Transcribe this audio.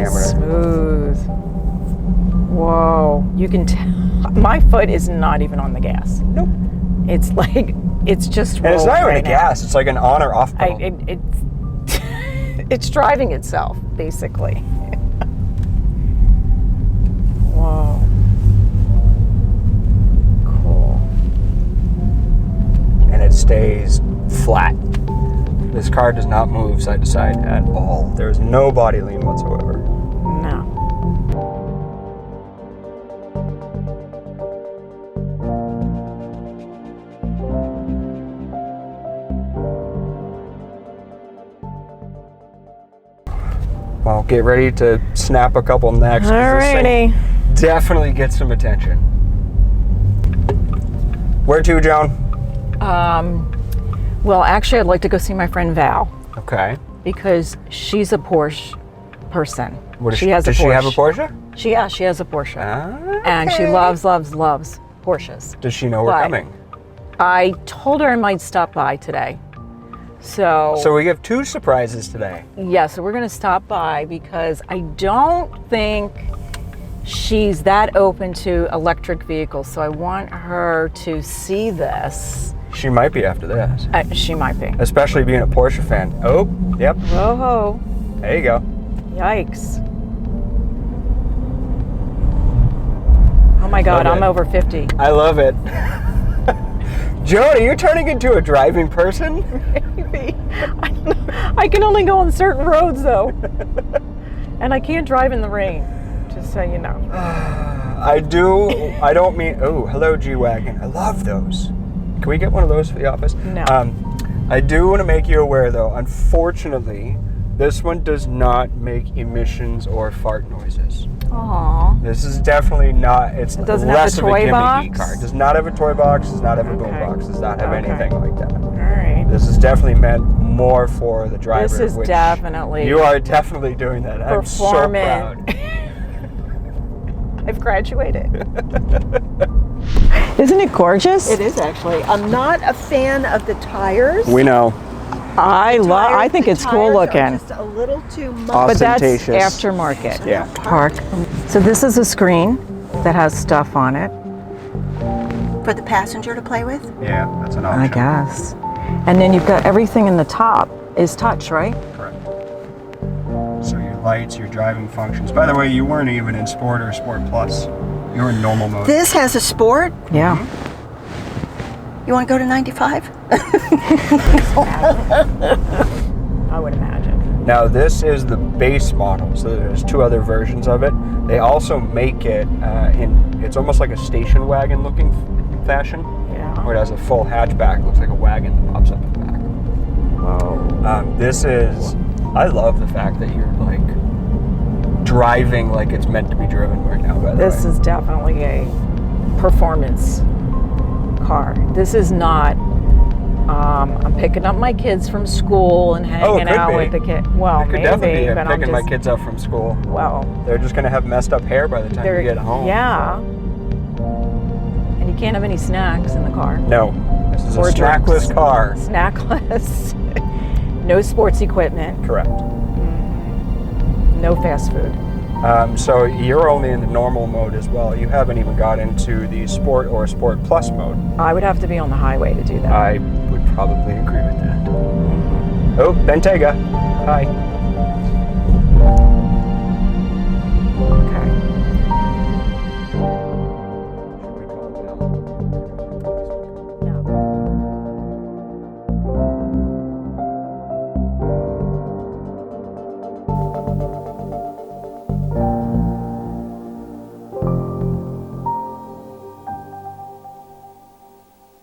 diameter. Smooth. Whoa. You can tell. My foot is not even on the gas. Nope. It's like, it's just And it's not even right a gas. It's like an on or off pedal. It's driving itself, basically. Whoa. Cool. And it stays flat. This car does not move side to side at all. There's no body lean whatsoever. No. Well, get ready to snap a couple necks. 'Cause this thing Alrighty. definitely gets some attention. Where to, Joan? Well, actually, I'd like to go see my friend Val Okay. because she's a Porsche person. What is She has a does she have a Porsche. Porsche? She has a Porsche. Ah, And she okay. loves Porsches. Does she know we're But- coming? I told her I might stop by today. So we have two surprises today. yeah, so we're going to stop by because I don't think she's that open to electric vehicles. So I want her to see this. She might be after this. She might be. Especially being a Porsche fan. Oh, yep. Whoa, There you go. yikes. Oh my God, Love I'm it. over 50. I love it. Joan, are you turning into a driving person? Maybe. I can only go on certain roads though. And I can't drive in the rain, just so you know. I don't mean, oh, hello G-Wagon. I love those. Can we get one of those for the office? No. I do want to make you aware though, unfortunately, this one does not make emissions or fart noises. Aww. This is definitely not, it's It doesn't have less a of a toy gimmicky box? car. It does not have a toy box, does not have a boom Okay. box, does not have Okay. anything like that. All right. This is definitely meant more for the driver. This is which definitely you are definitely doing that. I'm so performant. proud. I've graduated. Isn't it gorgeous? It is actually. I'm not a fan of the tires. We know. I think it's cool Tires are looking. Just a little too much. But that's Ostentatious. aftermarket. Yeah. Park. So this is a screen that has stuff on it, For the passenger to play with. Yeah, that's an option. I guess. And then you've got everything in the top is touch, right? Correct. So your lights, your driving functions. By the way, you weren't even in Sport or Sport Plus. You were in normal mode. This has a sport. Yeah. You want to go to 95? I would imagine. Now this is the base model, so there's two other versions of it. They also make it it's almost like a station wagon looking fashion, Yeah. where it has a full hatchback, looks like a wagon that pops up in the back. Whoa. This is, I love the fact that you're like driving like it's meant to be driven right now, by the way. This is definitely a performance car. This is not, I'm picking up my kids from school and hanging could out be. with the kid. Well, It could maybe, definitely be but I'm picking just, my kids up from school. well, They're just gonna have messed up hair by the time you get home. yeah. And you can't have any snacks in the car. No, this is a Or drinks. snackless car. Snackless. No sports equipment. Correct. No fast food. So you're only in the normal mode as well. You haven't even got into the Sport or Sport Plus mode. I would have to be on the highway to do that. I would probably agree with that. Oh, Bentayga. Hi.